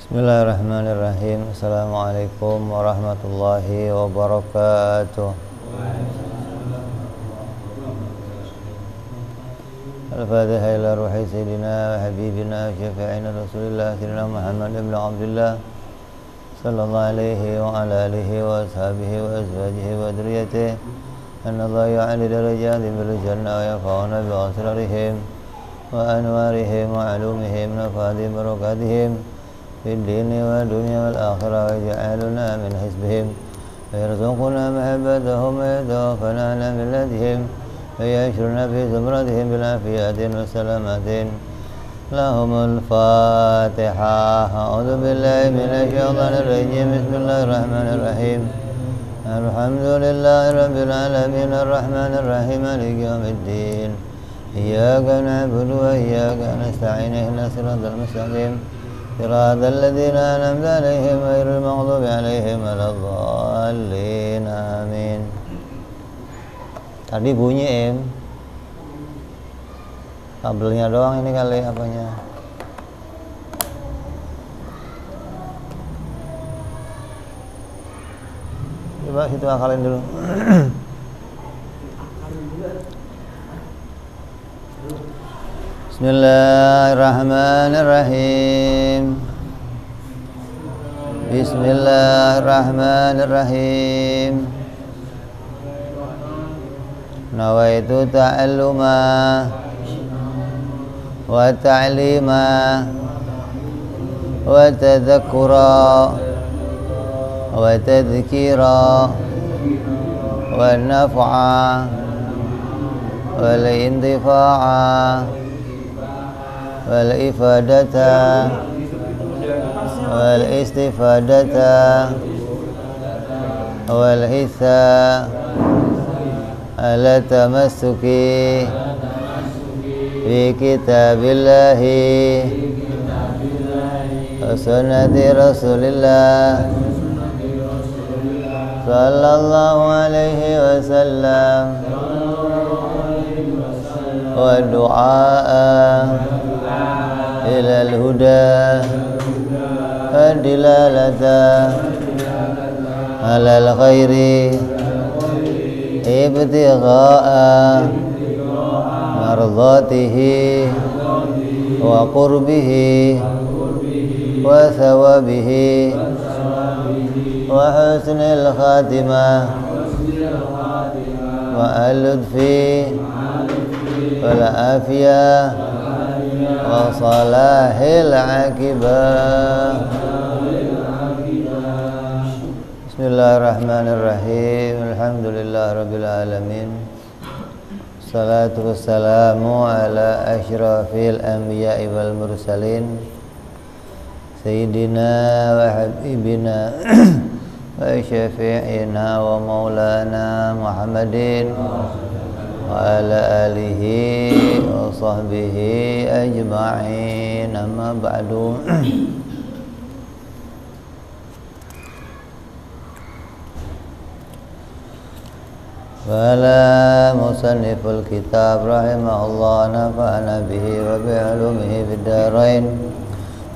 Bismillahirrahmanirrahim. Assalamualaikum warahmatullahi wabarakatuh. Al-Fatihah ila ruhi sayyidina wa habibina wa syafi'ina Rasulillah sayyidina Muhammad ibn Abdullah sallallahu alaihi wa ala alihi wa ashabihi wa azwajihi wa dhurriyyatihi anna Allah ya'ali darajatin bil jannah wa yafa'una bi asrarihim wa anwarihim wa alumihim nafadi barakatihim في الدين والدنيا والآخرة ويجعلنا من حزبهم ويرزقنا محبتهم ويتوفنا على ملتهم ويحشرنا في زمرتهم بالعافية والسلامات لهم الفاتحة. أعوذ بالله من الشيطان الرجيم. بسم الله الرحمن الرحيم. الحمد لله رب العالمين الرحمن الرحيم مالك يوم الدين إياك نعبد وإياك نستعين اهدنا الصراط المستقيم صراط الذين أنعمت عليهم غير المغضوب عليهم ولا الضالين آمين. Tadi bunyi kabelnya doang ini kali apanya. Coba situ akalin dulu. Bismillahirrahmanirrahim. Bismillahirrahmanirrahim. Nawaitu ta'alluma wa ta'lima wa tadhakkura wa tadhkira wa naf'a wal intifa'a wal ifadata wal istifadata wal hitha ala tamassuki fi kitabillahi wa sunnati rasulillah sallallahu alaihi wasallam wa du'a ila al-huda wa dilalata ala al-khairi ibtigha'a mardatihi wa qurbihi wa thawabihi wa husnil khatimah wa al-ludfi wal afiyah wa salahil aqibah. Bismillahirrahmanirrahim. Alhamdulillah rabbil alamin. Salatu wassalamu ala asyrafil anbiya'i wal mursalin sayyidina wa habibina wa syafi'ina wa maulana Muhammadin wa ala alihi wa sahbihi ajma'in. Amma ba'du. Wala musanniful kitab rahimahullah nafa'ana bihi wa bi'ulumihi fid darain.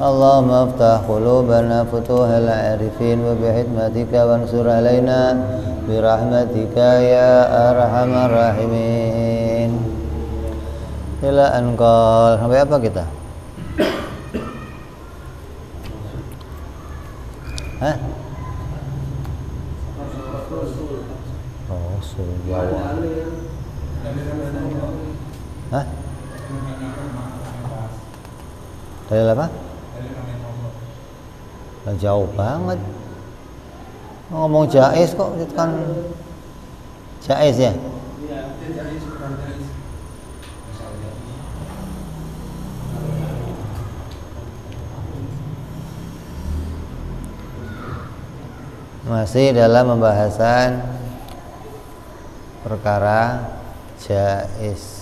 Allahumma aftah qulubana futuhal arifin wa bihikmatika wansur alaina birahmatika ya arhamar rahimin. Ila anqal. Sampai apa kita? Hah? Rasul Jawa. Hah? Dalil apa? Jauh banget. Ngomong jais kok kan jais ya? Masih dalam pembahasan perkara jais.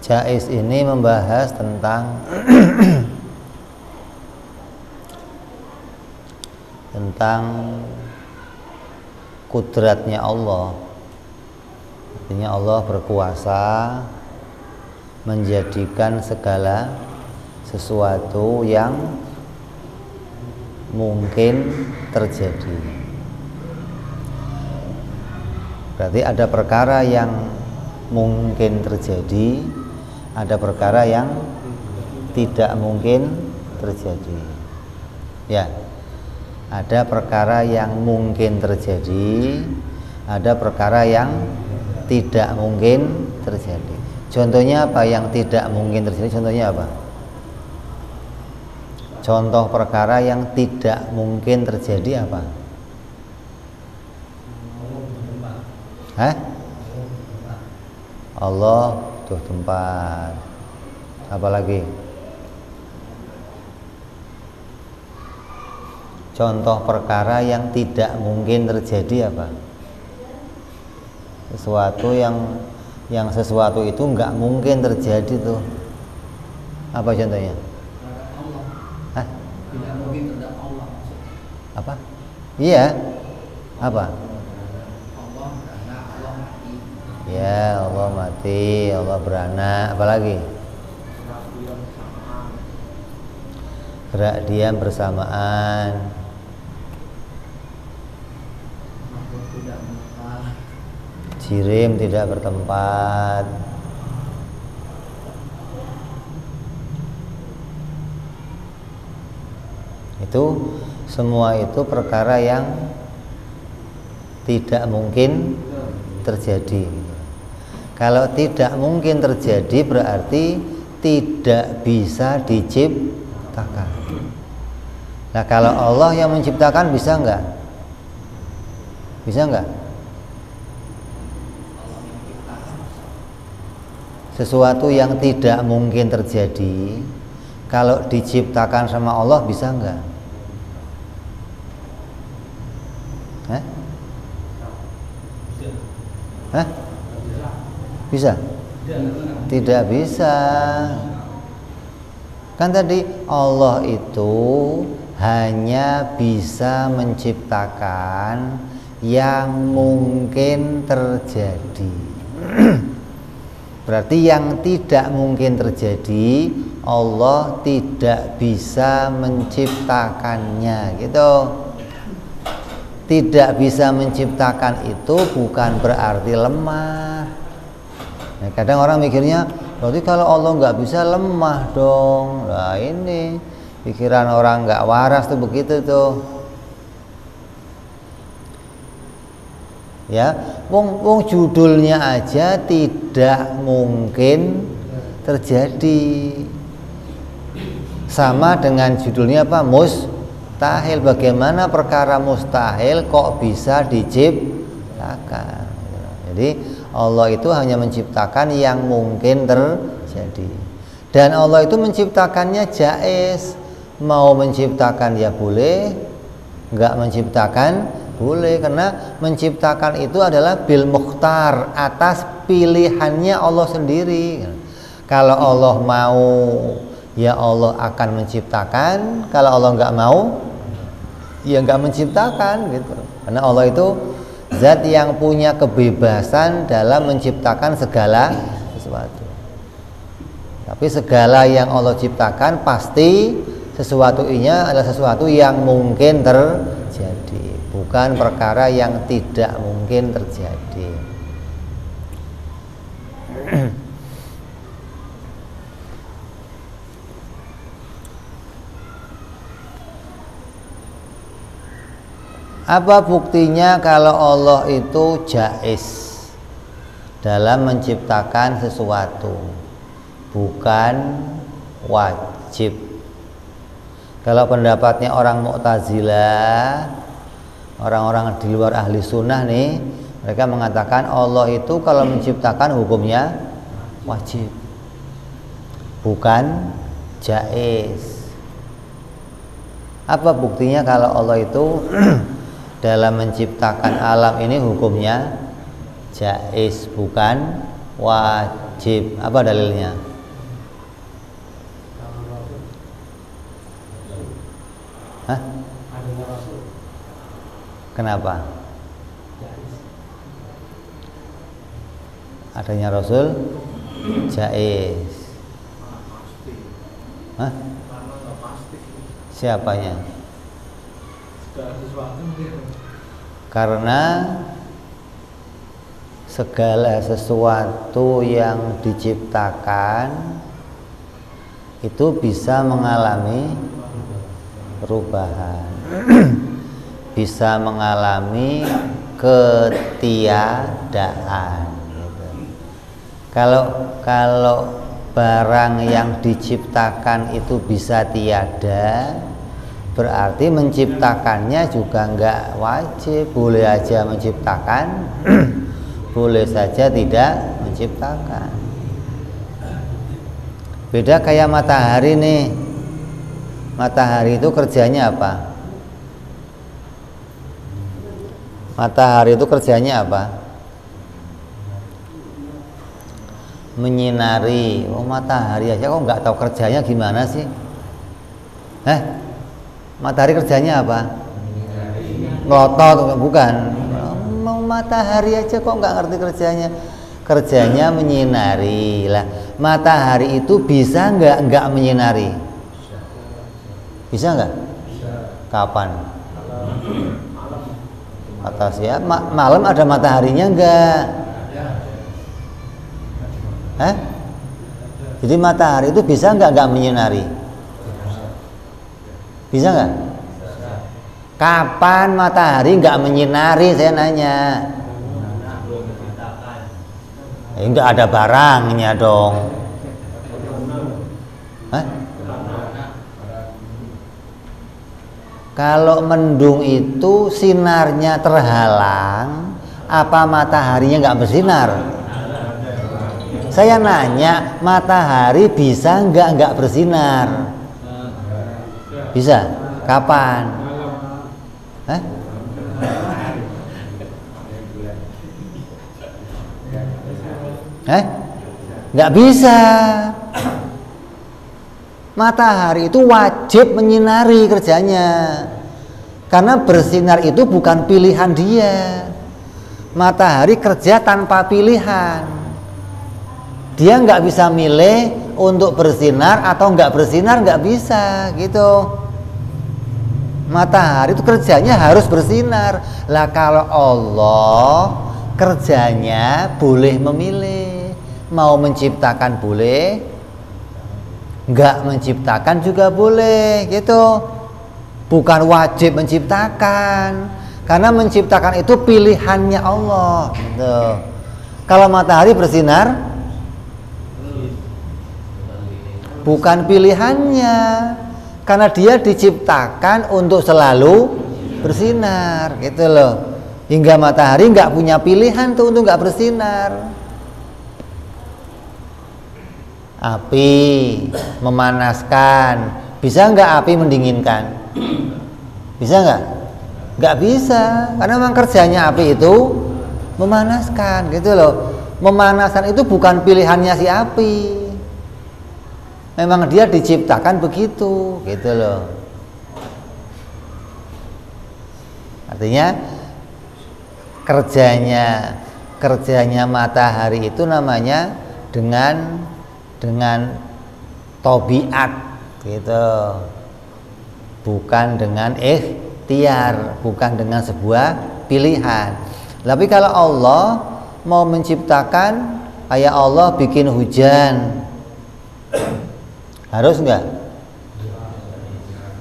Jais ini membahas tentang tentang kudratnya Allah. Artinya Allah berkuasa menjadikan segala sesuatu yang mungkin terjadi. Berarti ada perkara yang mungkin terjadi, ada perkara yang tidak mungkin terjadi. Ya, ada perkara yang mungkin terjadi, ada perkara yang tidak mungkin terjadi. Contohnya apa yang tidak mungkin terjadi? Contohnya apa? Contoh perkara yang tidak mungkin terjadi apa? Hah? Allah butuh tempat. Apa lagi? Contoh perkara yang tidak mungkin terjadi apa? Sesuatu yang sesuatu itu nggak mungkin terjadi tuh. Apa contohnya? Hah? Tidak mungkin terhadap Allah. Apa? Iya. Apa? Allah beranak, Allah mati. Ya, Allah mati, Allah beranak. Apa lagi? Gerak diam bersamaan. Jirim tidak bertempat. Itu semua itu perkara yang tidak mungkin terjadi. Kalau tidak mungkin terjadi berarti tidak bisa diciptakan. Nah, kalau Allah yang menciptakan bisa enggak? Bisa enggak? Sesuatu yang tidak mungkin terjadi kalau diciptakan sama Allah bisa enggak? Hah? Hah? Bisa? Tidak bisa. Kan tadi Allah itu hanya bisa menciptakan yang mungkin terjadi. Berarti yang tidak mungkin terjadi Allah tidak bisa menciptakannya, gitu. Tidak bisa menciptakan itu bukan berarti lemah. Nah, kadang orang mikirnya, berarti kalau Allah nggak bisa lemah dong. Nah, ini pikiran orang nggak waras tuh begitu tuh. Ya, wong judulnya aja tidak mungkin terjadi. Sama dengan judulnya apa? Mustahil. Bagaimana perkara mustahil kok bisa diciptakan? Jadi Allah itu hanya menciptakan yang mungkin terjadi. Dan Allah itu menciptakannya jaiz. Mau menciptakan ya boleh, nggak menciptakan boleh, karena menciptakan itu adalah bil mukhtar, atas pilihannya Allah sendiri. Kalau Allah mau, ya Allah akan menciptakan. Kalau Allah nggak mau, ya nggak menciptakan, gitu. Karena Allah itu zat yang punya kebebasan dalam menciptakan segala sesuatu. Tapi segala yang Allah ciptakan pasti sesuatunya adalah sesuatu yang mungkin terjadi, bukan perkara yang tidak mungkin terjadi. Apa buktinya kalau Allah itu jaiz dalam menciptakan sesuatu, bukan wajib? Kalau pendapatnya orang Mu'tazilah, orang-orang di luar ahli sunnah nih, mereka mengatakan Allah itu kalau menciptakan hukumnya wajib, bukan jaiz. Apa buktinya kalau Allah itu dalam menciptakan alam ini hukumnya jaiz, bukan wajib? Apa dalilnya? Hah? Kenapa? adanya Rasul jaiz. Hah? Siapanya? Karena segala sesuatu yang diciptakan itu bisa mengalami perubahan, bisa mengalami ketiadaan. Gitu. Kalau barang yang diciptakan itu bisa tiada, berarti menciptakannya juga enggak wajib. Boleh aja menciptakan, boleh saja tidak menciptakan. Beda kayak matahari nih. Matahari itu kerjanya apa? Matahari itu kerjanya apa? Menyinari. Oh, matahari aja kok nggak tahu kerjanya gimana sih? Matahari kerjanya apa? Ngelotot, bukan? Mau matahari aja kok nggak ngerti kerjanya? Kerjanya menyinari. Lah, matahari itu bisa nggak menyinari? Bisa nggak? Kapan? Atas ya, malam ada mataharinya enggak? Jadi matahari itu bisa nggak menyinari? Bisa nggak? Kapan matahari nggak menyinari? Saya nanya. Nggak ada barangnya dong. Kalau mendung itu sinarnya terhalang, apa mataharinya nggak bersinar? Saya nanya, matahari bisa nggak bersinar? Bisa. Kapan? Nggak bisa. Matahari itu wajib menyinari kerjanya, karena bersinar itu bukan pilihan dia. Matahari kerja tanpa pilihan. Dia nggak bisa milih untuk bersinar atau nggak bersinar, nggak bisa gitu. Matahari itu kerjanya harus bersinar. Lah kalau Allah kerjanya boleh memilih, mau menciptakan boleh, nggak menciptakan juga boleh gitu. Bukan wajib menciptakan, karena menciptakan itu pilihannya Allah gitu. Kalau matahari bersinar bukan pilihannya, karena dia diciptakan untuk selalu bersinar gitu loh. Hingga matahari nggak punya pilihan tuh untuk nggak bersinar. Api memanaskan, bisa nggak api mendinginkan? Bisa nggak? Nggak bisa, karena memang kerjanya api itu memanaskan gitu loh. Memanaskan itu bukan pilihannya si api, memang dia diciptakan begitu gitu loh. Artinya kerjanya matahari itu namanya dengan tabiat gitu, bukan dengan ikhtiar, bukan dengan sebuah pilihan. Tapi kalau Allah mau menciptakan, kayak Allah bikin hujan, harus nggak?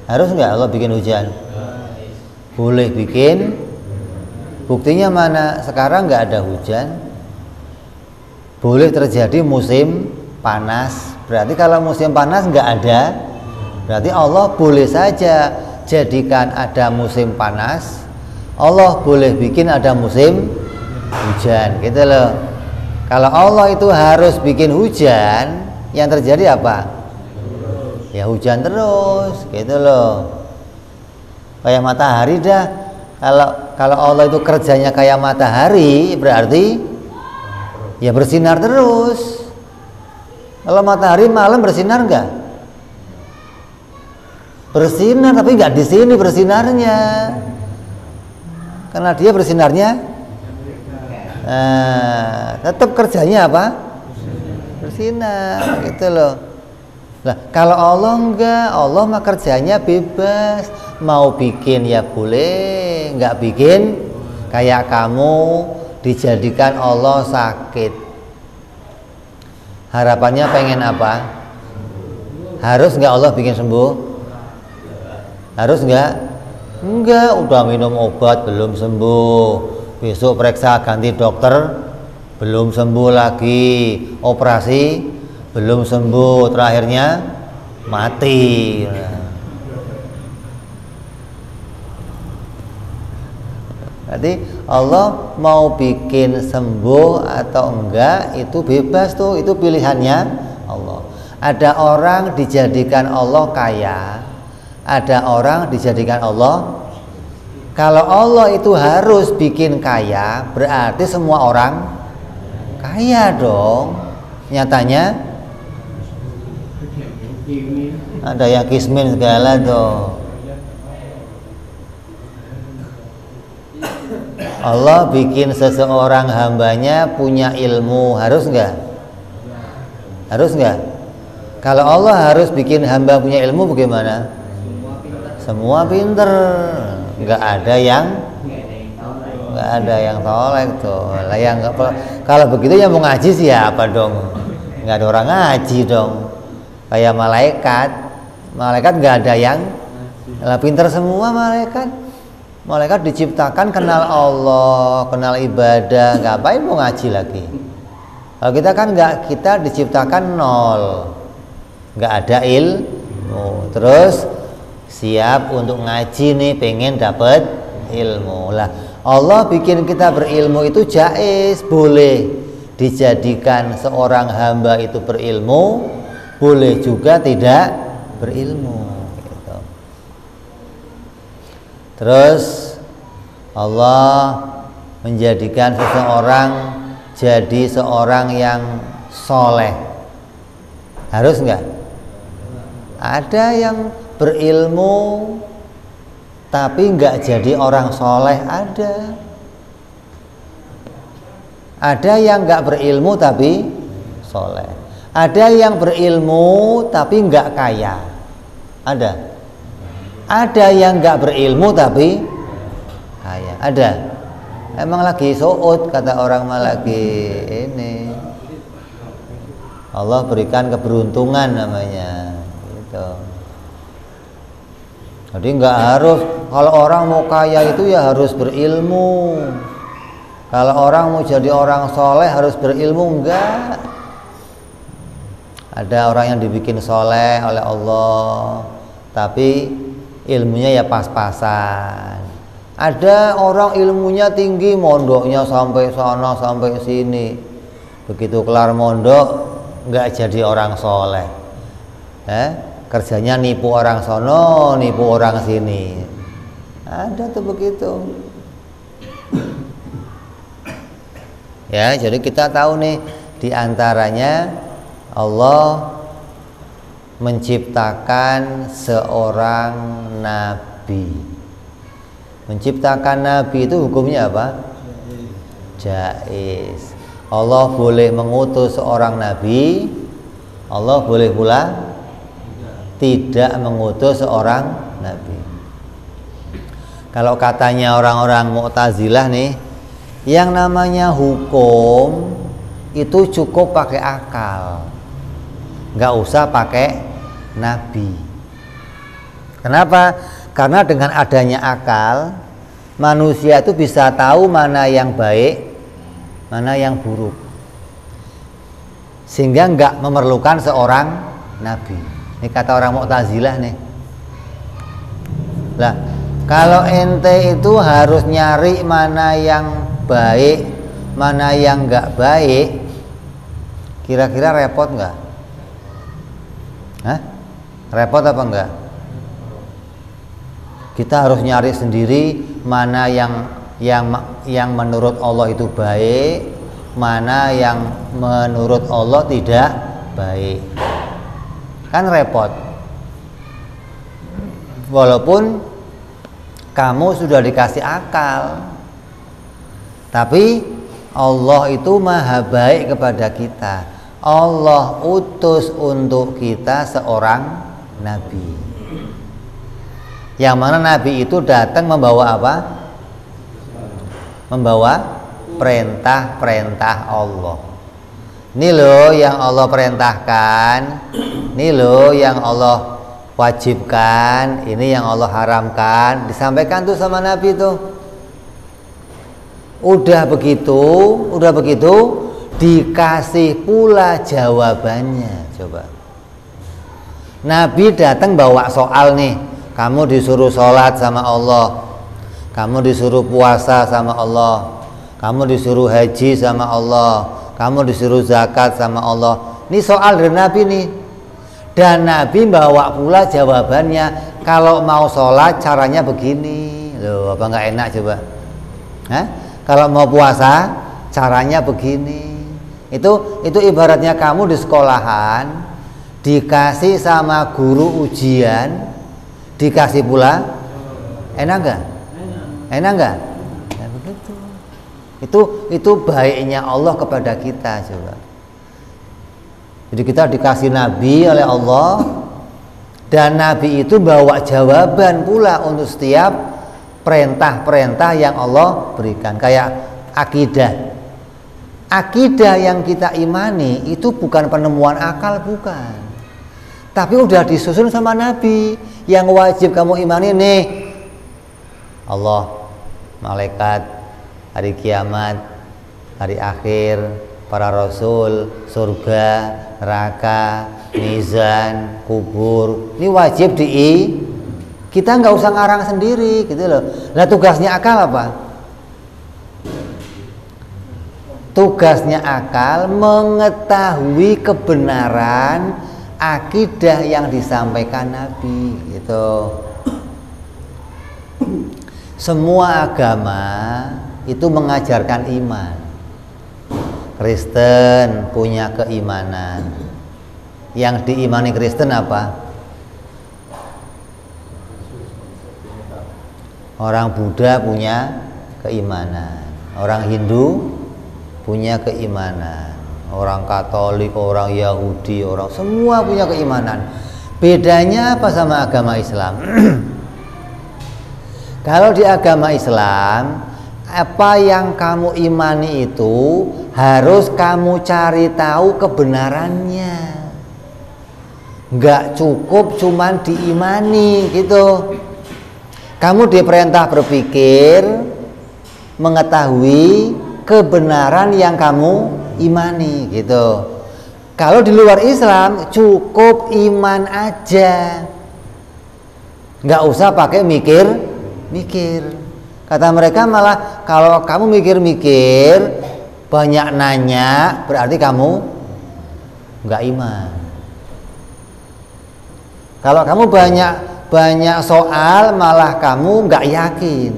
Harus nggak Allah bikin hujan? Boleh bikin. Buktinya mana? Sekarang nggak ada hujan. Boleh terjadi musim panas. Berarti kalau musim panas nggak ada, berarti Allah boleh saja jadikan ada musim panas. Allah boleh bikin ada musim hujan gitu loh. Kalau Allah itu harus bikin hujan, yang terjadi apa? Ya hujan terus gitu loh. Kayak matahari dah. Kalau Allah itu kerjanya kayak matahari, berarti ya bersinar terus. Kalau matahari malam bersinar enggak? Bersinar, tapi enggak di sini bersinarnya. Karena dia bersinarnya Tetap kerjanya apa? Bersinar, gitu loh. Nah, kalau Allah enggak, Allah mah kerjanya bebas. Mau bikin ya boleh, enggak bikin kayak kamu dijadikan Allah sakit. Harapannya pengen apa? Harus enggak Allah bikin sembuh? Harus enggak? Enggak, udah minum obat belum sembuh. Besok periksa ganti dokter belum sembuh lagi. Operasi belum sembuh, terakhirnya mati. Berarti Allah mau bikin sembuh atau enggak itu bebas tuh, itu pilihannya Allah. Ada orang dijadikan Allah kaya, ada orang dijadikan Allah. Kalau Allah itu harus bikin kaya, berarti semua orang kaya dong. Nyatanya ada yang kismin segala tuh. Allah bikin seseorang hambanya punya ilmu, harus enggak? Harus enggak? Kalau Allah harus bikin hamba punya ilmu bagaimana? Semua pinter, enggak ada yang tolek tuh. Lah yang kalau begitu ya mau ngaji siapa dong? Enggak ada orang ngaji dong. Kayak malaikat enggak ada yang lah pinter semua malaikat. Malaikat diciptakan kenal Allah, kenal ibadah, ngapain mau ngaji lagi? Kalau kita kan enggak, kita diciptakan nol, enggak ada ilmu, terus siap untuk ngaji nih, pengen dapat ilmu lah. Allah bikin kita berilmu itu jaiz, boleh dijadikan seorang hamba itu berilmu, boleh juga tidak berilmu. Terus Allah menjadikan seseorang jadi seorang yang soleh. Harus enggak? Ada yang berilmu tapi enggak jadi orang soleh, ada. Ada yang enggak berilmu tapi soleh. Ada yang berilmu tapi enggak kaya. Ada. Ada yang nggak berilmu tapi kaya, ada. Emang lagi suud, kata orang mah lagi ini. Allah berikan keberuntungan namanya, gitu. Jadi nggak harus, kalau orang mau kaya itu ya harus berilmu. Kalau orang mau jadi orang soleh harus berilmu, enggak. Ada orang yang dibikin soleh oleh Allah, tapi ilmunya ya pas-pasan. Ada orang ilmunya tinggi, mondoknya sampai sana sampai sini. Begitu kelar mondok nggak jadi orang soleh. Kerjanya nipu orang sono, nipu orang sini. Ada tuh begitu. Ya, jadi kita tahu nih, diantaranya Allah menciptakan seorang nabi. Menciptakan nabi itu hukumnya apa? Jaiz. Allah boleh mengutus seorang nabi, Allah boleh pula tidak mengutus seorang nabi. Kalau katanya orang-orang Mu'tazilah nih, yang namanya hukum itu cukup pakai akal, nggak usah pakai nabi. Kenapa? Karena dengan adanya akal, manusia itu bisa tahu mana yang baik, mana yang buruk, sehingga nggak memerlukan seorang nabi. Ini kata orang Mu'tazilah nih. Lah, kalau ente itu harus nyari mana yang baik, mana yang nggak baik, kira-kira repot nggak? Hah? Repot apa enggak? Kita harus nyari sendiri mana yang menurut Allah itu baik, mana yang menurut Allah tidak baik. Kan repot. Walaupun kamu sudah dikasih akal, tapi Allah itu maha baik kepada kita. Allah utus untuk kita seorang nabi, yang mana nabi itu datang membawa apa? Membawa perintah-perintah Allah. Ini loh yang Allah perintahkan, ini loh yang Allah wajibkan, ini yang Allah haramkan, disampaikan tuh sama nabi tuh. Udah begitu dikasih pula jawabannya. Coba, Nabi datang bawa soal nih, kamu disuruh sholat sama Allah, kamu disuruh puasa sama Allah, kamu disuruh haji sama Allah, kamu disuruh zakat sama Allah. Ini soal dari Nabi nih, dan Nabi bawa pula jawabannya. Kalau mau sholat caranya begini, loh, apa nggak enak coba? Hah? Kalau mau puasa caranya begini. Itu ibaratnya kamu di sekolahan dikasih sama guru ujian, dikasih pula enak nggak? Enak nggak? Ya begitu. Itu baiknya Allah kepada kita, coba. Jadi kita dikasih nabi oleh Allah, dan nabi itu bawa jawaban pula untuk setiap perintah-perintah yang Allah berikan. Kayak akidah yang kita imani itu bukan penemuan akal, bukan, tapi udah disusun sama Nabi. Yang wajib kamu imani nih, Allah, malaikat, hari kiamat, hari akhir, para rasul, surga, neraka, mizan, kubur. Ini wajib kita nggak usah ngarang sendiri gitu loh. Nah, tugasnya akal apa? Tugasnya akal mengetahui kebenaran akidah yang disampaikan Nabi gitu. Semua agama itu mengajarkan iman. Kristen punya keimanan. Yang diimani Kristen apa? Orang Buddha punya keimanan, orang Hindu punya keimanan, orang Katolik, orang Yahudi, orang semua punya keimanan. Bedanya apa sama agama Islam? Kalau di agama Islam, apa yang kamu imani itu harus kamu cari tahu kebenarannya. Nggak cukup cuman diimani gitu. Kamu diperintah berpikir, mengetahui kebenaran yang kamu imani gitu. Kalau di luar Islam cukup iman aja, nggak usah pakai mikir. Kata mereka malah kalau kamu mikir, banyak nanya, berarti kamu nggak iman. Kalau kamu banyak soal, malah kamu nggak yakin.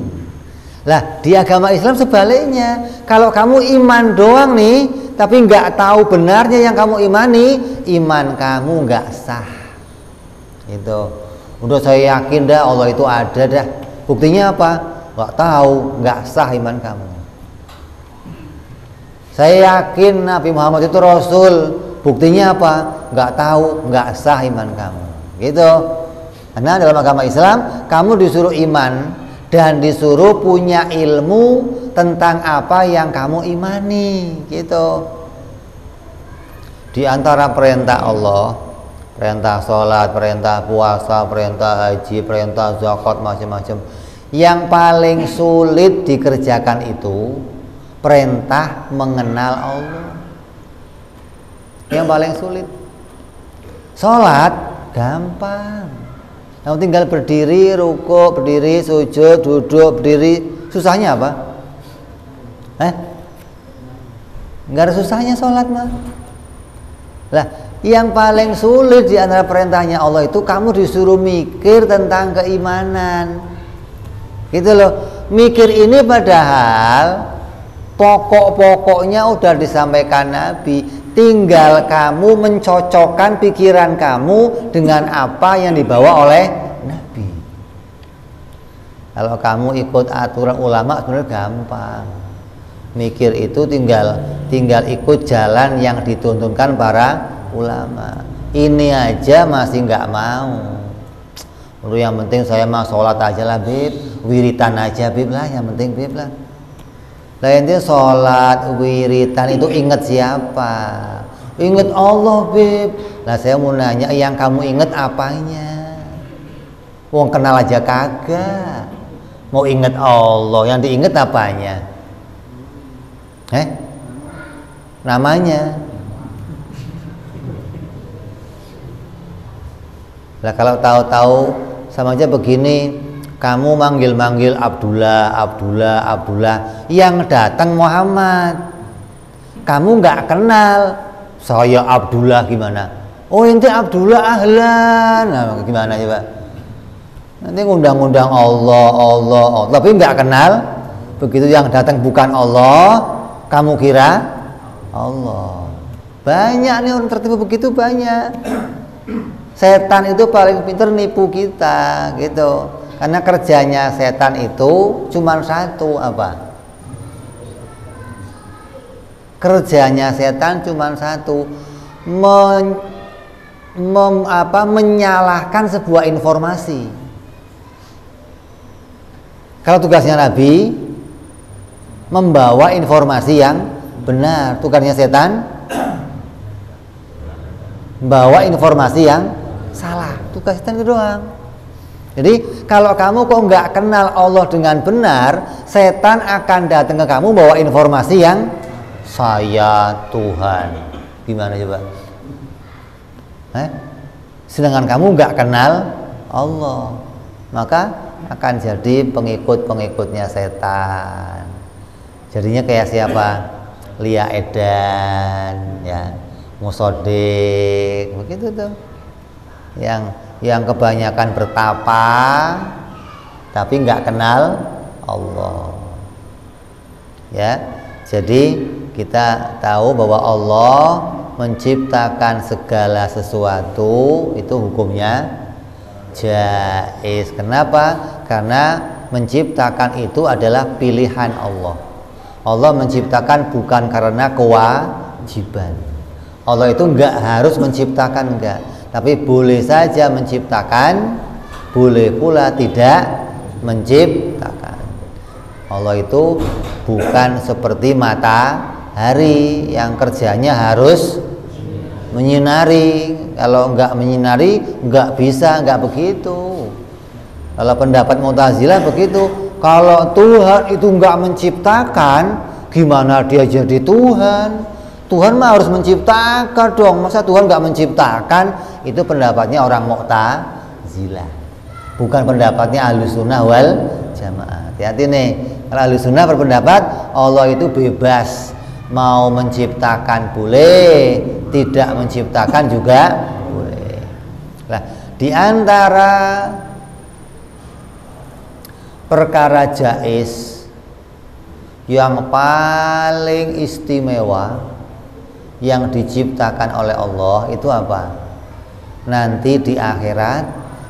Lah, di agama Islam sebaliknya, kalau kamu iman doang nih, tapi nggak tahu benarnya yang kamu imani, iman kamu nggak sah. Itu, udah saya yakin dah Allah itu ada dah. Buktinya apa? Nggak tahu, nggak sah iman kamu. Saya yakin Nabi Muhammad itu Rasul. Buktinya apa? Nggak tahu, nggak sah iman kamu. Gitu. Karena dalam agama Islam kamu disuruh iman dan disuruh punya ilmu tentang apa yang kamu imani, gitu. Di antara perintah Allah, perintah sholat, perintah puasa, perintah haji, perintah zakat, macam-macam, yang paling sulit dikerjakan itu perintah mengenal Allah. Yang paling sulit. Sholat gampang. Kamu tinggal berdiri, rukuk, berdiri, sujud, duduk, berdiri. Susahnya apa? Nggak ada susahnya sholat mah. Lah, yang paling sulit di antara perintahnya Allah itu kamu disuruh mikir tentang keimanan. Gitu loh. Mikir ini padahal pokok-pokoknya udah disampaikan Nabi. Tinggal kamu mencocokkan pikiran kamu dengan apa yang dibawa oleh Nabi. Kalau kamu ikut aturan ulama sebenarnya gampang. Mikir itu tinggal ikut jalan yang dituntunkan para ulama. Ini aja masih nggak mau. Lu yang penting saya mah sholat aja lah Bib, wiritan aja Bib lah, yang penting Bib lah. Lah intinya sholat, wiritan itu inget siapa? Inget Allah Bib. Lah saya mau nanya, yang kamu inget apanya? Wong kenal aja kagak. Mau inget Allah, yang diinget apanya? Namanya. Lah kalau tahu-tahu sama aja begini, kamu manggil-manggil Abdullah, yang datang Muhammad. Kamu nggak kenal, saya Abdullah gimana? Oh ente Abdullah ahlan, nah, gimana coba? Nanti ngundang-undang Allah, tapi nggak kenal. Begitu yang datang bukan Allah, kamu kira Allah. Banyak nih orang tertipu begitu, banyak. Setan itu paling pintar nipu kita gitu. Karena kerjanya setan itu cuma satu, apa? Kerjanya setan cuma satu, menyalahkan sebuah informasi. Kalau tugasnya Nabi membawa informasi yang benar, tugasnya setan membawa informasi yang salah. Tugas setan itu doang. Jadi kalau kamu kok nggak kenal Allah dengan benar, setan akan datang ke kamu bawa informasi yang saya Tuhan. Gimana coba? Sedangkan kamu nggak kenal Allah, maka akan jadi pengikut-pengikutnya setan. Jadinya kayak siapa? Lia Edan, ya, Musodik, begitu tuh. Yang kebanyakan bertapa tapi nggak kenal Allah. Ya, jadi kita tahu bahwa Allah menciptakan segala sesuatu itu hukumnya jaiz. Kenapa? Karena menciptakan itu adalah pilihan Allah. Allah menciptakan bukan karena kewajiban. Allah itu enggak harus menciptakan, enggak, tapi boleh saja menciptakan, boleh pula tidak menciptakan. Allah itu bukan seperti matahari yang kerjanya harus menyinari. Kalau enggak menyinari enggak bisa, enggak begitu. Kalau pendapat Mu'tazilah begitu. Kalau Tuhan itu enggak menciptakan, gimana dia jadi Tuhan? Tuhan mah harus menciptakan dong. Masa Tuhan enggak menciptakan? Itu pendapatnya orang Mu'tazilah, bukan pendapatnya Ahlussunnah wal Jamaah. Hati-hati nih, kalau Ahlussunnah berpendapat Allah itu bebas, mau menciptakan boleh, tidak menciptakan juga boleh. Nah, di antara perkara jaiz yang paling istimewa yang diciptakan oleh Allah itu apa? Nanti di akhirat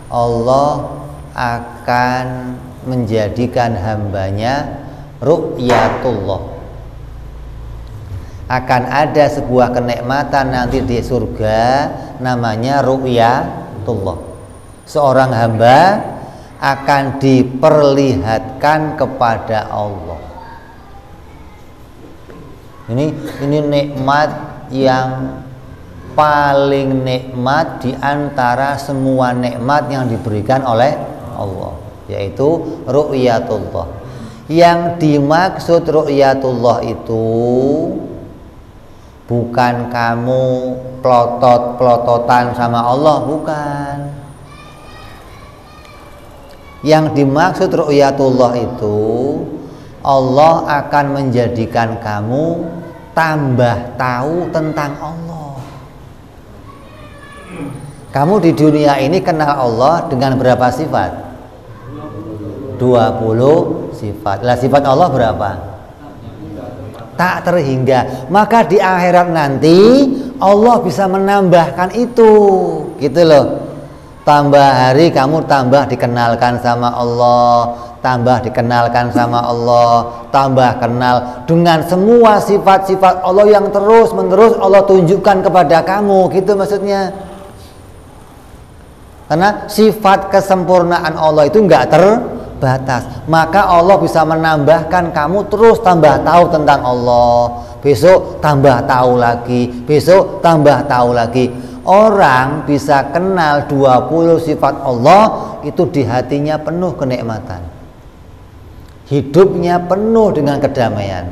Allah akan menjadikan hambanya ru'yatullah. Akan ada sebuah kenikmatan nanti di surga namanya ru'yatullah. Seorang hamba akan diperlihatkan kepada Allah. Ini nikmat yang paling nikmat di antara semua nikmat yang diberikan oleh Allah, yaitu ru'yatullah. Yang dimaksud ru'yatullah itu bukan kamu pelotot-pelototan sama Allah, bukan. Yang dimaksud ru'yatullah itu Allah akan menjadikan kamu tambah tahu tentang Allah. Kamu di dunia ini kenal Allah dengan berapa sifat? 20 sifat. Lah sifat Allah berapa? Tak terhingga. Maka di akhirat nanti Allah bisa menambahkan itu, gitu loh. Tambah hari kamu tambah dikenalkan sama Allah, tambah dikenalkan sama Allah, tambah kenal dengan semua sifat-sifat Allah yang terus-menerus Allah tunjukkan kepada kamu, gitu maksudnya. Karena sifat kesempurnaan Allah itu enggak terbatas, maka Allah bisa menambahkan kamu terus tambah tahu tentang Allah. Besok tambah tahu lagi, besok tambah tahu lagi. Orang bisa kenal 20 sifat Allah itu di hatinya penuh kenikmatan, hidupnya penuh dengan kedamaian.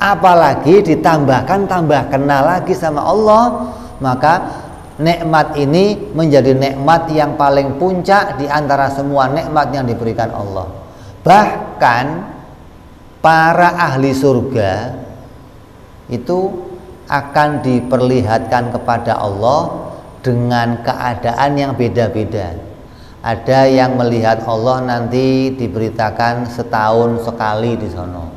Apalagi ditambahkan tambah kenal lagi sama Allah, maka nikmat ini menjadi nikmat yang paling puncak di antara semua nikmat yang diberikan Allah. Bahkan para ahli surga itu akan diperlihatkan kepada Allah dengan keadaan yang beda-beda. Ada yang melihat Allah nanti diberitakan setahun sekali di sono.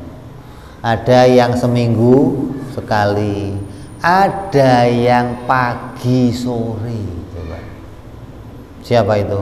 Ada yang seminggu sekali. Ada yang pagi sore. Coba. Siapa itu?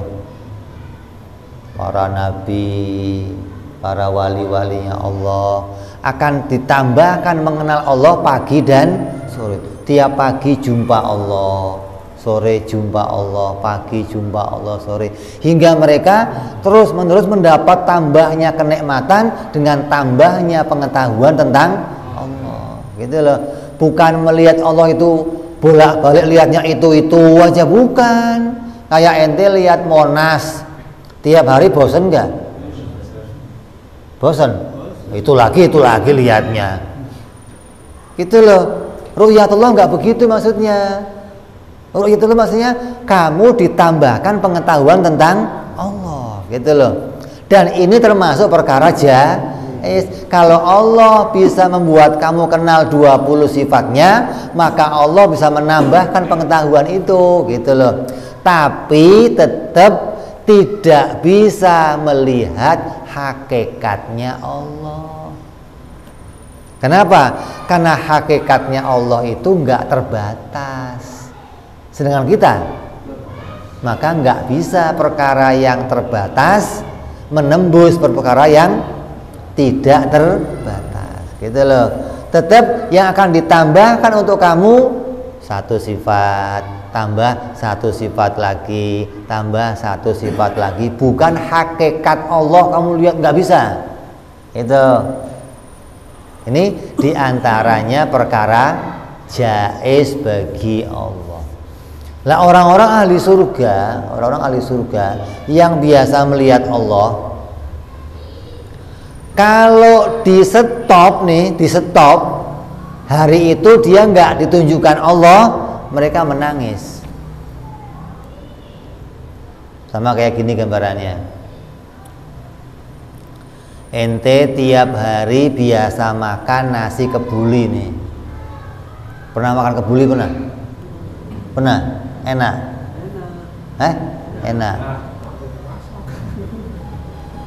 Para nabi, para wali-walinya Allah akan ditambahkan mengenal Allah pagi dan sore. Tiap pagi jumpa Allah, sore jumpa Allah, pagi jumpa Allah, sore, hingga mereka terus-menerus mendapat tambahnya kenikmatan dengan tambahnya pengetahuan tentang Allah. Gitu loh. Bukan melihat Allah itu bolak-balik lihatnya itu aja, bukan. Kayak ente lihat Monas tiap hari bosen nggak? Bosen. Itu lagi lihatnya. Gitu loh. Ru'yatullah nggak begitu maksudnya. Ru'yatullah maksudnya kamu ditambahkan pengetahuan tentang Allah, gitu loh. Dan ini termasuk perkara kalau Allah bisa membuat kamu kenal 20 sifatnya, maka Allah bisa menambahkan pengetahuan itu, gitu loh. Tapi tetap tidak bisa melihat hakikatnya Allah. Kenapa? Karena hakikatnya Allah itu enggak terbatas. Sedangkan kita, maka enggak bisa perkara yang terbatas menembus perkara yang tidak terbatas, gitu loh. Tetap yang akan ditambahkan untuk kamu satu sifat, tambah satu sifat lagi, tambah satu sifat lagi. Bukan hakikat Allah kamu lihat, nggak bisa. Itu. Ini diantaranya perkara jaiz bagi Allah. Lah orang-orang ahli surga yang biasa melihat Allah, kalau di stop hari itu dia nggak ditunjukkan Allah, mereka menangis. Sama kayak gini gambarannya. Ente tiap hari biasa makan nasi kebuli nih. Pernah makan kebuli pernah? Pernah? Enak? Enak.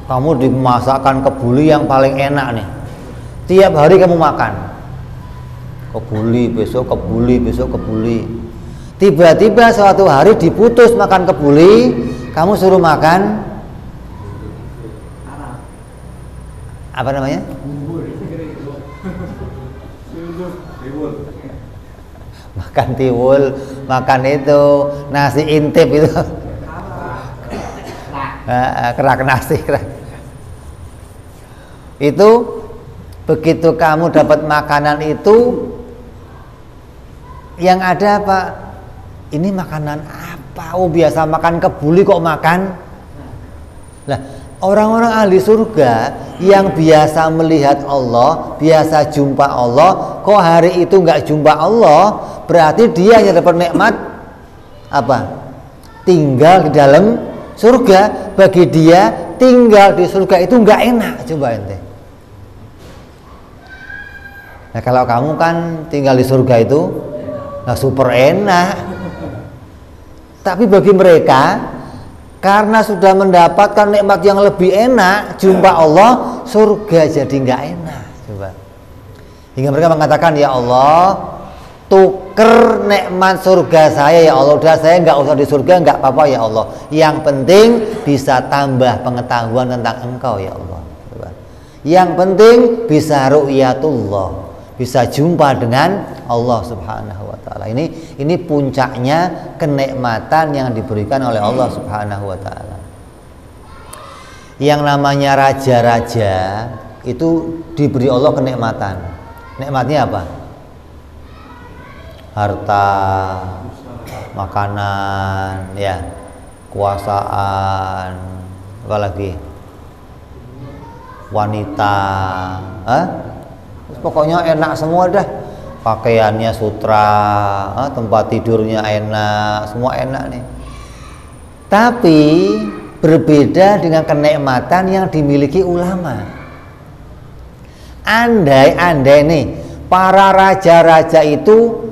Kamu dimasakkan kebuli yang paling enak nih. Tiap hari kamu makan kebuli, besok kebuli, besok kebuli. Tiba-tiba suatu hari diputus makan kebuli, kamu suruh makan apa namanya? Makan tiwul, makan itu nasi intip itu. Kerak nasi, kerak. Itu begitu kamu dapat makanan itu, yang ada apa? Ini makanan apa? Oh, biasa makan kebuli kok makan. Nah, orang-orang ahli surga yang biasa melihat Allah, biasa jumpa Allah, kok hari itu nggak jumpa Allah, berarti dia yang dapat nikmat apa? Tinggal di dalam surga. Bagi dia tinggal di surga itu nggak enak. Coba ente. Nah, kalau kamu kan tinggal di surga itu super enak. Tapi bagi mereka, karena sudah mendapatkan nikmat yang lebih enak, jumpa Allah, surga jadi nggak enak. Coba. Hingga mereka mengatakan, ya Allah, tuker nikmat surga saya ya Allah, udah saya nggak usah di surga nggak apa-apa ya Allah, yang penting bisa tambah pengetahuan tentang Engkau ya Allah, yang penting bisa ru'yatullah, bisa jumpa dengan Allah Subhanahu wa ta'ala. Ini puncaknya kenikmatan yang diberikan oleh Allah Subhanahu wa ta'ala. Yang namanya raja-raja itu diberi Allah kenikmatan. Nikmatnya apa? Harta, makanan, ya, kuasaan, apalagi wanita, pokoknya enak semua dah. Pakaiannya sutra, tempat tidurnya enak, semua enak nih. Tapi berbeda dengan kenikmatan yang dimiliki ulama. Andai nih para raja-raja itu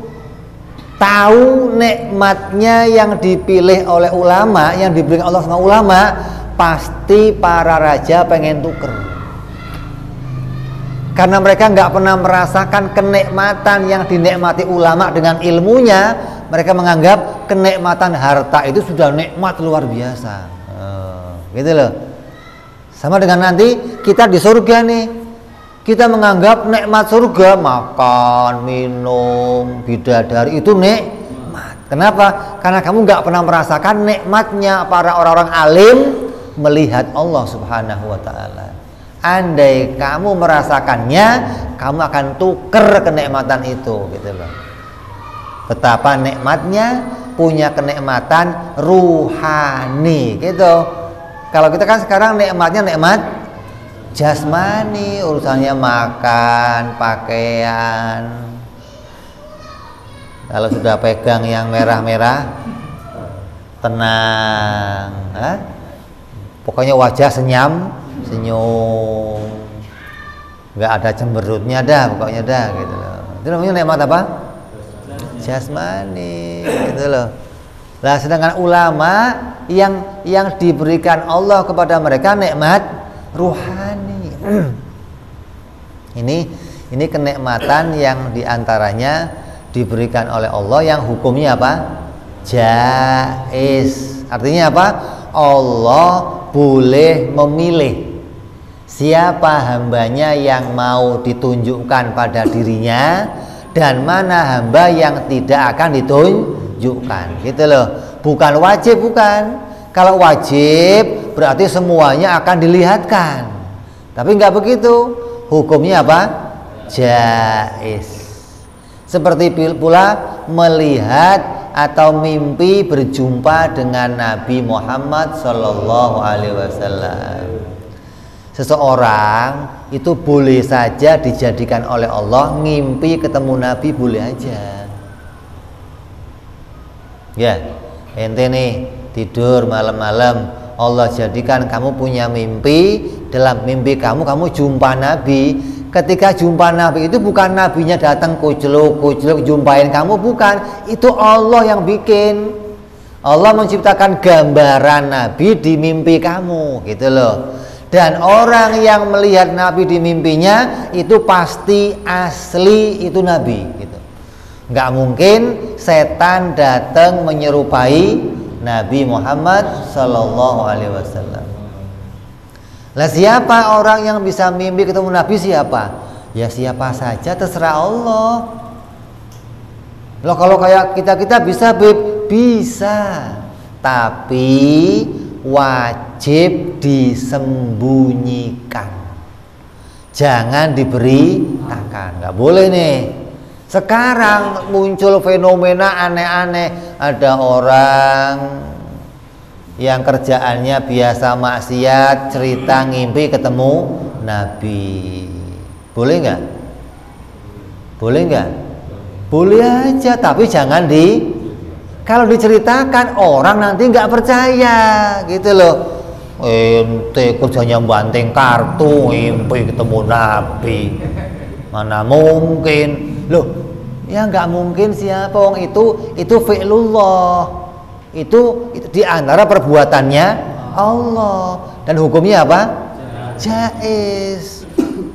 tahu nikmatnya yang dipilih oleh ulama, yang diberikan Allah sama ulama, pasti para raja pengen tuker. Karena mereka nggak pernah merasakan kenikmatan yang dinikmati ulama dengan ilmunya, mereka menganggap kenikmatan harta itu sudah nikmat luar biasa. Gitu loh. Sama dengan nanti kita di surga nih, kita menganggap nikmat surga makan, minum, bidadari itu nikmat. Kenapa? Karena kamu nggak pernah merasakan nikmatnya para orang-orang alim melihat Allah Subhanahu wa ta'ala. Andai kamu merasakannya, kamu akan tuker kenikmatan itu, gitu loh. Betapa nikmatnya punya kenikmatan ruhani, gitu. Kalau kita kan sekarang nikmatnya nikmat jasmani, urusannya makan, pakaian. Kalau sudah pegang yang merah-merah, tenang, pokoknya wajah senyum, nggak ada cemberutnya dah, pokoknya dah, gitu loh. Itu namanya nikmat apa? Jasmani, gitu loh. Nah, sedangkan ulama yang diberikan Allah kepada mereka nikmat ruhani. Ini kenikmatan yang diantaranya diberikan oleh Allah yang hukumnya apa? Jaiz. Artinya apa? Allah boleh memilih siapa hambanya yang mau ditunjukkan pada dirinya dan mana hamba yang tidak akan ditunjukkan, gitu loh. Bukan wajib, bukan. Kalau wajib berarti semuanya akan dilihatkan, tapi nggak begitu. Hukumnya apa? Jaiz. Seperti pula melihat atau mimpi berjumpa dengan Nabi Muhammad Sallallahu Alaihi Wasallam. Seseorang itu boleh saja dijadikan oleh Allah ngimpi ketemu Nabi, boleh aja. Ya, ente nih tidur malam-malam, Allah jadikan kamu punya mimpi, dalam mimpi kamu jumpa Nabi. Ketika jumpa Nabi itu bukan nabinya datang kucluk jumpain kamu, bukan. Itu Allah yang bikin. Allah menciptakan gambaran Nabi di mimpi kamu, gitu loh. Dan orang yang melihat Nabi di mimpinya itu pasti asli itu Nabi, gitu. Nggak mungkin setan datang menyerupai Nabi Muhammad Sallallahu Alaihi Wasallam. Lah, siapa orang yang bisa mimpi ketemu Nabi? Siapa? Ya siapa saja, terserah Allah. Loh, kalau kayak kita bisa, bisa, tapi wajib disembunyikan, jangan diberitakan. Nggak boleh nih. Sekarang muncul fenomena aneh-aneh. Ada orang yang kerjaannya biasa maksiat, cerita ngimpi ketemu Nabi. Boleh nggak? Boleh nggak? Boleh aja, tapi jangan kalau diceritakan orang nanti nggak percaya, gitu loh. Ente kerjanya banting kartu, ngimpi ketemu Nabi, mana mungkin? Loh, ya nggak mungkin. Siapa wong itu fi'lullah. Itu di antara perbuatannya Allah, dan hukumnya apa? Jaiz.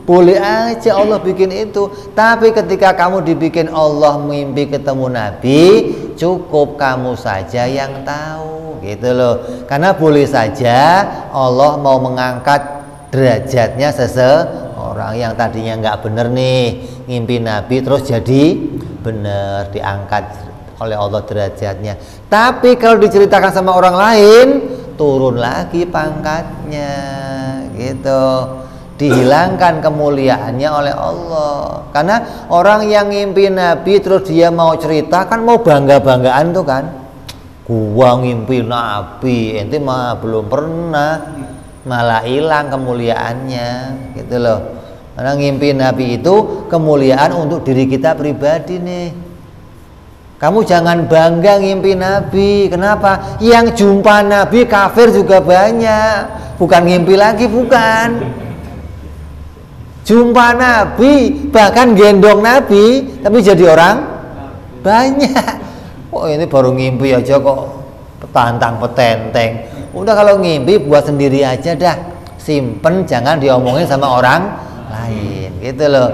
boleh aja Allah bikin itu. Tapi ketika kamu dibikin Allah mimpi ketemu Nabi, cukup kamu saja yang tahu, gitu loh. Karena boleh saja Allah mau mengangkat derajatnya seseorang yang tadinya nggak bener nih ngimpi Nabi, terus jadi bener, diangkat oleh Allah derajatnya. Tapi kalau diceritakan sama orang lain, turun lagi pangkatnya, gitu, dihilangkan kemuliaannya oleh Allah. Karena orang yang ngimpi Nabi terus dia mau cerita, kan mau bangga-banggaan tuh kan, gua ngimpi Nabi, ente mah belum pernah, malah hilang kemuliaannya, gitu loh. Karena ngimpi Nabi itu kemuliaan untuk diri kita pribadi nih. Kamu jangan bangga ngimpi Nabi. Kenapa? Yang jumpa Nabi kafir juga banyak. Bukan ngimpi lagi, bukan. Jumpa Nabi, bahkan gendong Nabi, tapi jadi orang banyak. Oh, ini baru ngimpi aja kok petantang petenteng. Udah, kalau ngimpi buat sendiri aja dah. Simpen, jangan diomongin sama orang lain, gitu loh.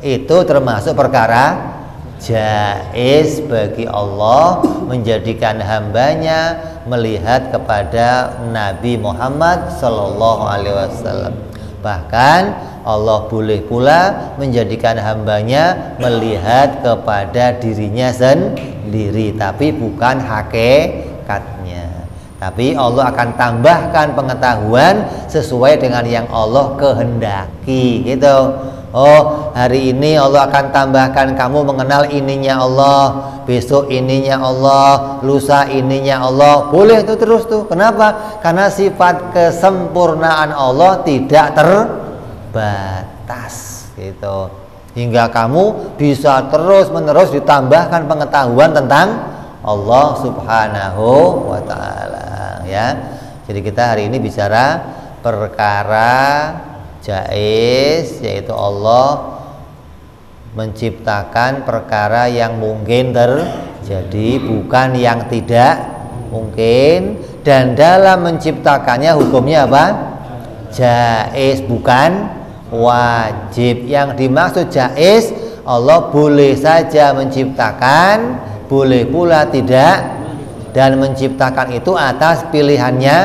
Itu termasuk perkara jaiz bagi Allah menjadikan hambanya melihat kepada Nabi Muhammad Sallallahu Alaihi Wasallam. Bahkan Allah boleh pula menjadikan hambanya melihat kepada dirinya sendiri, tapi bukan hakikatnya. Tapi Allah akan tambahkan pengetahuan sesuai dengan yang Allah kehendaki, gitu. Oh, hari ini Allah akan tambahkan kamu mengenal ininya Allah, besok ininya Allah, lusa ininya Allah. Boleh itu terus tuh. Kenapa? Karena sifat kesempurnaan Allah tidak terbatas, gitu. Hingga kamu bisa terus-menerus ditambahkan pengetahuan tentang Allah Subhanahu wa ta'ala, ya. Jadi kita hari ini bicara perkara jaiz, yaitu Allah menciptakan perkara yang mungkin terjadi, bukan yang tidak mungkin. Dan dalam menciptakannya hukumnya apa? Jaiz, bukan wajib. Yang dimaksud jaiz, Allah boleh saja menciptakan, boleh pula tidak, dan menciptakan itu atas pilihannya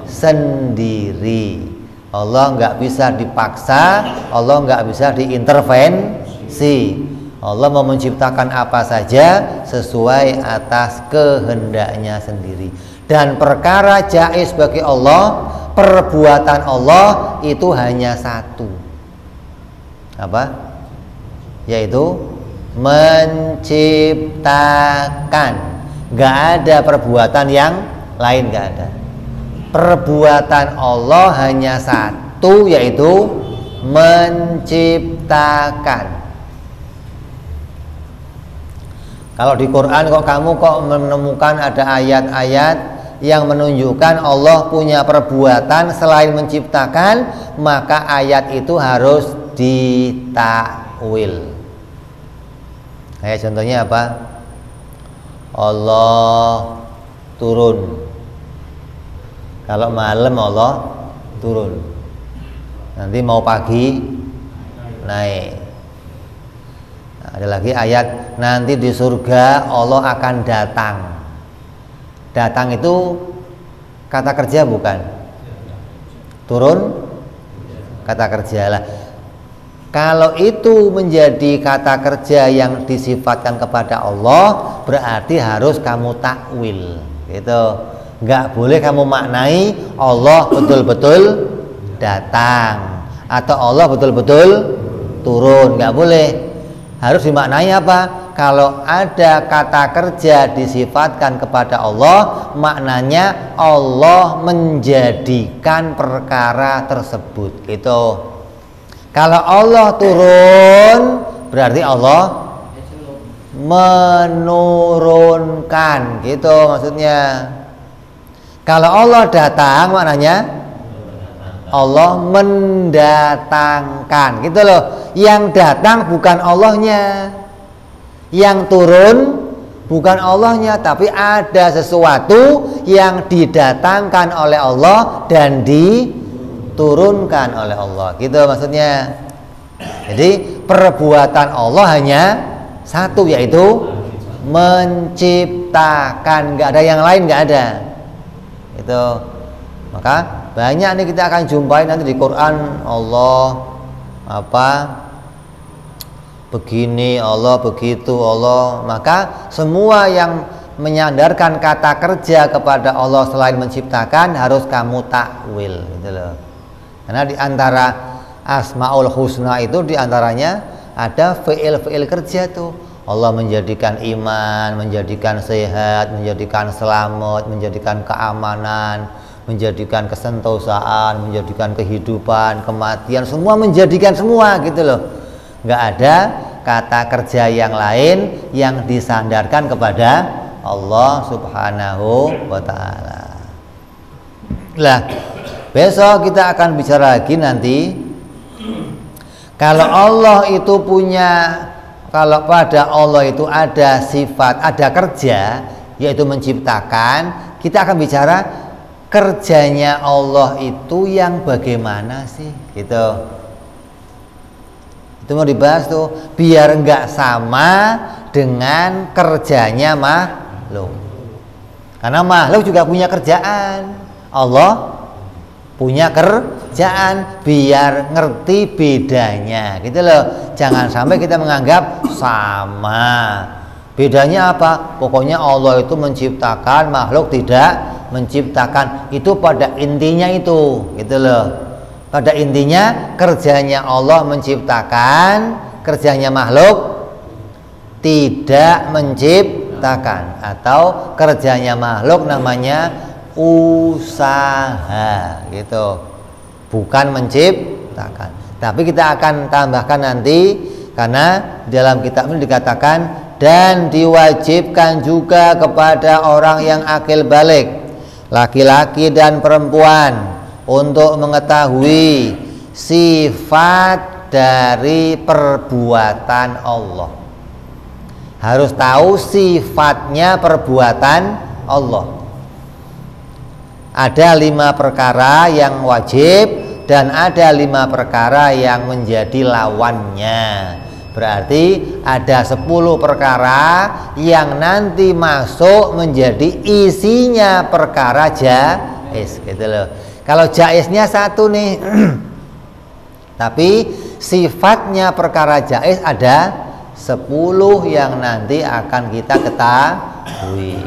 sendiri. Allah nggak bisa dipaksa, Allah nggak bisa diintervensi. Allah mau menciptakan apa saja sesuai atas kehendaknya sendiri. Dan perkara jaiz bagi Allah, perbuatan Allah itu hanya satu. Apa? Yaitu menciptakan. Nggak ada perbuatan yang lain, nggak ada. Perbuatan Allah hanya satu, yaitu menciptakan. Kalau di Quran kok kamu menemukan ada ayat-ayat yang menunjukkan Allah punya perbuatan selain menciptakan, maka ayat itu harus ditakwil. Kayak contohnya apa? Allah turun. Kalau malam Allah turun, nanti mau pagi naik. Nah, ada lagi ayat, nanti di surga Allah akan datang. Datang itu kata kerja bukan? Turun kata kerja lah. Kalau itu menjadi kata kerja yang disifatkan kepada Allah, berarti harus kamu takwil, gitu. Nggak boleh kamu maknai Allah betul-betul datang atau Allah betul-betul turun, nggak boleh. Harus dimaknai apa? Kalau ada kata kerja disifatkan kepada Allah, maknanya Allah menjadikan perkara tersebut, gitu. Kalau Allah turun, berarti Allah menurunkan, gitu maksudnya. Kalau Allah datang, maknanya Allah mendatangkan, gitu loh. Yang datang bukan Allahnya, yang turun bukan Allahnya, tapi ada sesuatu yang didatangkan oleh Allah dan diturunkan oleh Allah, gitu maksudnya. Jadi perbuatan Allah hanya satu, yaitu menciptakan, nggak ada yang lain, nggak ada. Itu maka banyak nih kita akan jumpai nanti di Quran, Allah begini, Allah begitu, Allah. Maka semua yang menyandarkan kata kerja kepada Allah selain menciptakan harus kamu takwil, gitu loh. Karena di antara Asmaul Husna itu diantaranya ada fi'il kerja tuh. Allah menjadikan iman, menjadikan sehat, menjadikan selamat, menjadikan keamanan, menjadikan kesentosaan, menjadikan kehidupan, kematian, semua menjadikan semua, gitu loh. Nggak ada kata kerja yang lain yang disandarkan kepada Allah Subhanahu wa ta'ala. Lah, besok kita akan bicara lagi nanti. Kalau Allah itu kalau pada Allah itu ada sifat, ada kerja, yaitu menciptakan, kita akan bicara kerjanya Allah itu yang bagaimana sih, gitu. Itu mau dibahas tuh, biar nggak sama dengan kerjanya makhluk. Karena makhluk juga punya kerjaan, Allah punya kerjaan, biar ngerti bedanya, gitu loh. Jangan sampai kita menganggap sama. Bedanya apa? Pokoknya Allah itu menciptakan, makhluk tidak menciptakan. Itu pada intinya itu, gitu loh. Pada intinya kerjanya Allah menciptakan, kerjanya makhluk tidak menciptakan, atau kerjanya makhluk namanya usaha, gitu, bukan menciptakan. Tapi kita akan tambahkan nanti, karena dalam kitab ini dikatakan dan diwajibkan juga kepada orang yang akil balik, laki-laki dan perempuan, untuk mengetahui sifat dari perbuatan Allah. Harus tahu sifatnya perbuatan Allah. Ada 5 perkara yang wajib dan ada 5 perkara yang menjadi lawannya. Berarti ada 10 perkara yang nanti masuk menjadi isinya perkara jaiz, gitu loh. Kalau jaiznya 1 nih tapi sifatnya perkara jaiz ada 10 yang nanti akan kita ketahui.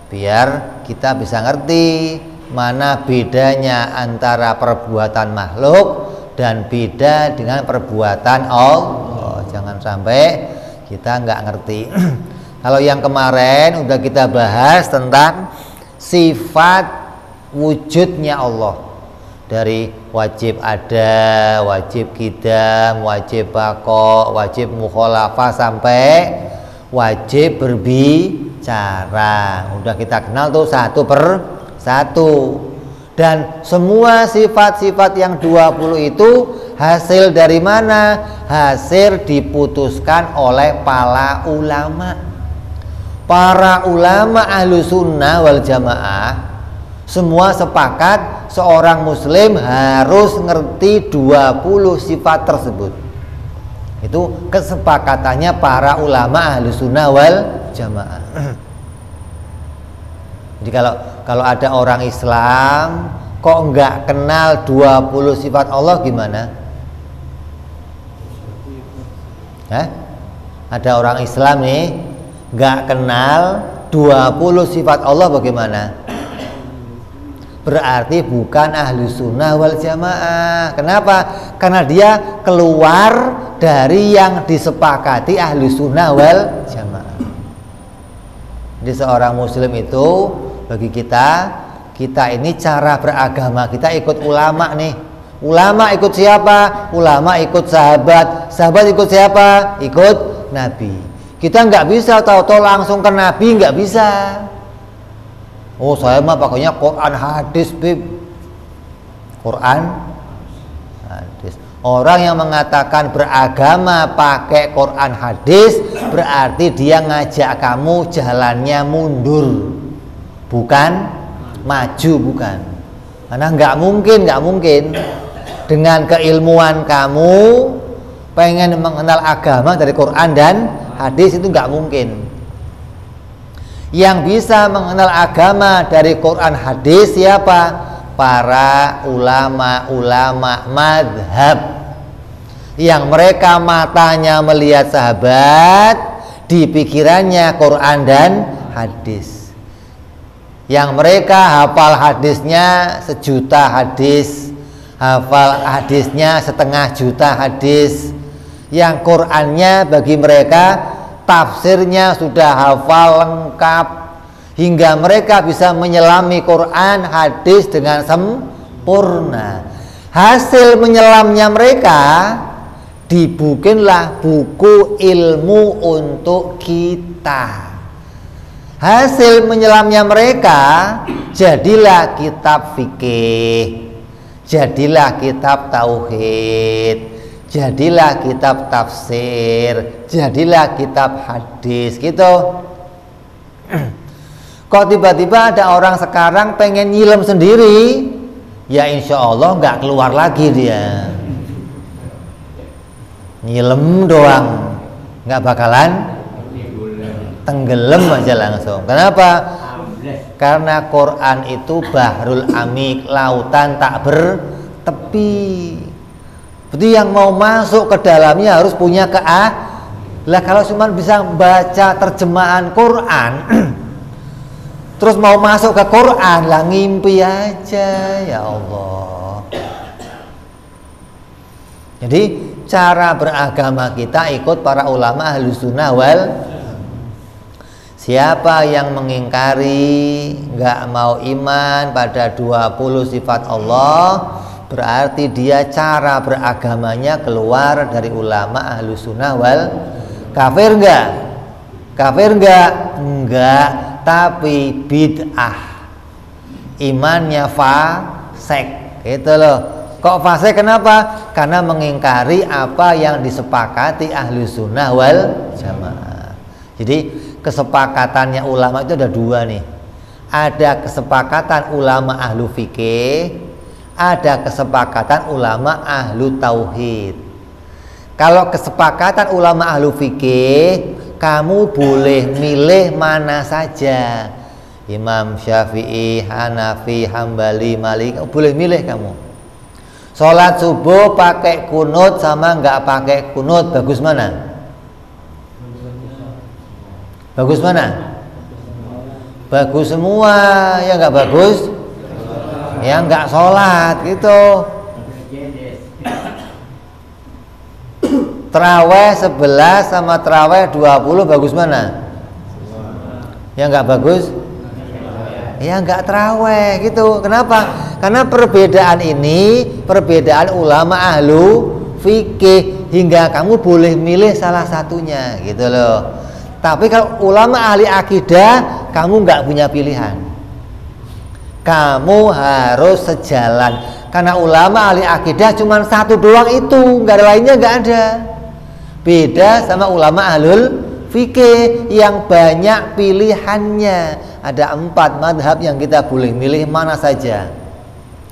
Biar kita bisa ngerti mana bedanya antara perbuatan makhluk dan beda dengan perbuatan Allah. Jangan sampai kita nggak ngerti. Kalau yang kemarin udah kita bahas tentang sifat wujudnya Allah, dari wajib ada, wajib qidam, wajib baqa, wajib mukhalafah, sampai wajib berbicara. Udah kita kenal tuh 1 per 1. Dan semua sifat-sifat yang 20 itu hasil dari mana? Hasil diputuskan oleh para ulama. Para ulama ahlu sunnah wal jamaah semua sepakat seorang muslim harus ngerti 20 sifat tersebut. Itu kesepakatannya para ulama ahlu sunnah wal jamaah. Jadi kalau ada orang Islam kok nggak kenal 20 sifat Allah, gimana? Ada orang Islam nih nggak kenal 20 sifat Allah, bagaimana? Berarti bukan ahlu sunnah wal jamaah. Kenapa? Karena dia keluar dari yang disepakati ahlu sunnah wal jamaah. Jadi seorang muslim itu, bagi kita ini cara beragama kita ikut ulama nih. Ulama ikut siapa? Ulama ikut sahabat. Sahabat ikut siapa? Ikut Nabi. Kita nggak bisa tahu-tahu langsung ke Nabi, nggak bisa. Oh, saya mah pakainya Quran hadis, bib. Quran hadis. Orang yang mengatakan beragama pakai Quran hadis berarti dia ngajak kamu jalannya mundur, bukan maju, bukan. Karena nggak mungkin dengan keilmuan kamu pengen mengenal agama dari Quran dan hadis, itu nggak mungkin. Yang bisa mengenal agama dari Quran hadis siapa? Para ulama-ulama madhab, yang mereka matanya melihat sahabat, di pikirannya Quran dan hadis, yang mereka hafal hadisnya 1 juta hadis, hafal hadisnya 1,5 juta hadis, yang Qurannya bagi mereka tafsirnya sudah hafal lengkap, hingga mereka bisa menyelami Quran hadis dengan sempurna. Hasil menyelamnya mereka dibikinlah buku ilmu untuk kita. Hasil menyelamnya mereka jadilah kitab fikih, jadilah kitab tauhid, jadilah kitab tafsir, jadilah kitab hadis gitu. Kok tiba-tiba ada orang sekarang pengen nyilem sendiri, ya insya Allah nggak keluar lagi dia. Nyilem doang, nggak bakalan tenggelam aja langsung. Kenapa? Karena Quran itu bahrul amik, lautan tak bertepi. Berarti yang mau masuk ke dalamnya harus punya lah kalau cuma bisa baca terjemahan Quran terus mau masuk ke Quran lah ngimpi aja, ya Allah. Jadi cara beragama kita ikut para ulama ahlu sunnah wal. Siapa yang mengingkari, nggak mau iman pada 20 sifat Allah, berarti dia cara beragamanya keluar dari ulama ahlu sunnah wal. Kafir nggak? Kafir nggak? Enggak, tapi bid'ah, imannya fasik, gitu loh. Kok fasik? Kenapa? Karena mengingkari apa yang disepakati ahlu sunnah wal jamaah. Jadi kesepakatannya ulama itu ada 2 nih. Ada kesepakatan ulama ahlu fikih, ada kesepakatan ulama ahlu tauhid. Kalau kesepakatan ulama ahlu fikih, kamu boleh milih mana saja. Imam Syafi'i, Hanafi, Hambali, Malik, boleh milih kamu. Sholat subuh pakai kunut sama nggak pakai kunut, bagus mana? Bagus mana? Bagus semua. Ya nggak bagus? Ya nggak sholat gitu. Terawih 11 sama terawih 20 bagus mana? Ya nggak bagus? Ya nggak terawih gitu. Kenapa? Karena perbedaan ini perbedaan ulama ahlu fikih, hingga kamu boleh milih salah satunya gitu loh. Tapi kalau ulama ahli akidah, kamu nggak punya pilihan. Kamu harus sejalan. Karena ulama ahli akidah cuma satu doang itu, nggak ada lainnya, nggak ada. Beda sama ulama ahlul fikih yang banyak pilihannya. Ada 4 madhab yang kita boleh milih mana saja.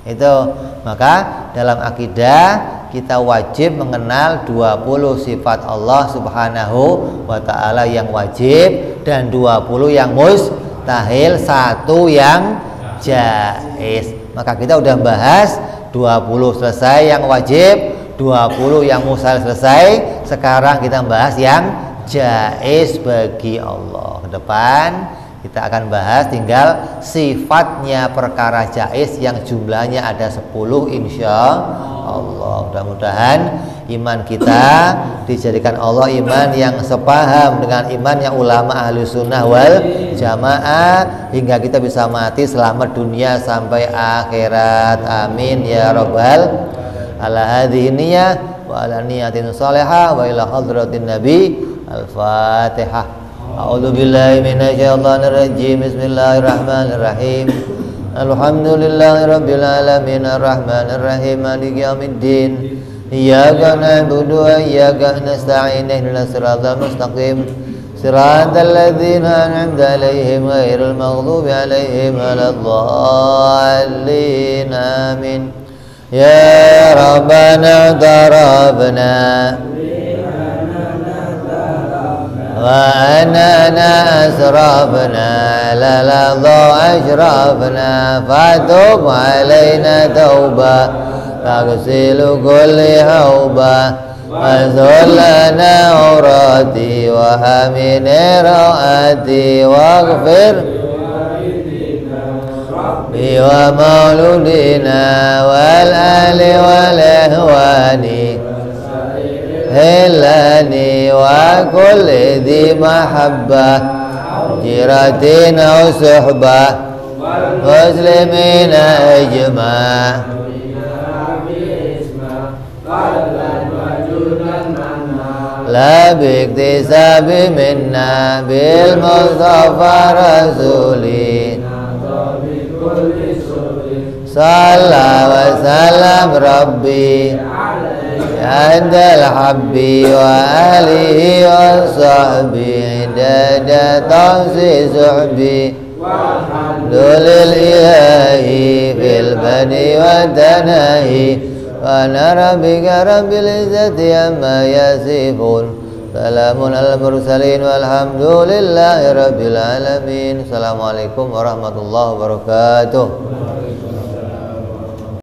Itu maka dalam akidah kita wajib mengenal 20 sifat Allah subhanahu wa ta'ala yang wajib, dan 20 yang mustahil, 1 yang jaiz. Maka kita udah bahas 20 selesai yang wajib, 20 yang mustahil selesai. Sekarang kita bahas yang jaiz bagi Allah. Ke depan kita akan bahas tinggal sifatnya perkara jaiz yang jumlahnya ada 10 insya Allah. Mudah-mudahan iman kita dijadikan Allah iman yang sepaham dengan iman yang ulama ahli sunnah wal jamaah, hingga kita bisa mati selamat dunia sampai akhirat. Amin ya rabbal ala hadhihi niyah wa ala niyatin salihah wa ila hadratin nabi. Al-Fatihah. A'udzu billahi minasyaitonir rajim. Bismillahirrahmanirrahim. Alhamdulillahirabbil alamin arrahmanir rahim maliki yaumiddin. Iyyaka na'budu wa iyyaka nasta'in ihdinas siratal mustaqim. Siratal ladzina an'amta 'alaihim ghairil maghdubi 'alaihim waladdallin. Amin. يا ربنا اعترفنا وأننا أسرفنا للظى أشرفنا فتوب علينا توبة تغسل كل هوبة وذلنا عوراتي وحمن رأتي واغفر ومولودنا والآل والإخوان هلاني وكل ذي محبة جيرة أو صحبة مسلمين إجماع لا باكتساب منا بالمصطفى رسولي صلى وسلم ربي عند الحب وآله وصحبه عدد تنسي صحبي والحمد لله في البدء والتناهي وأنا ربك رب العزة عما يصفون سلام على المرسلين والحمد لله رب العالمين. Assalamualaikum warahmatullahi wabarakatuh.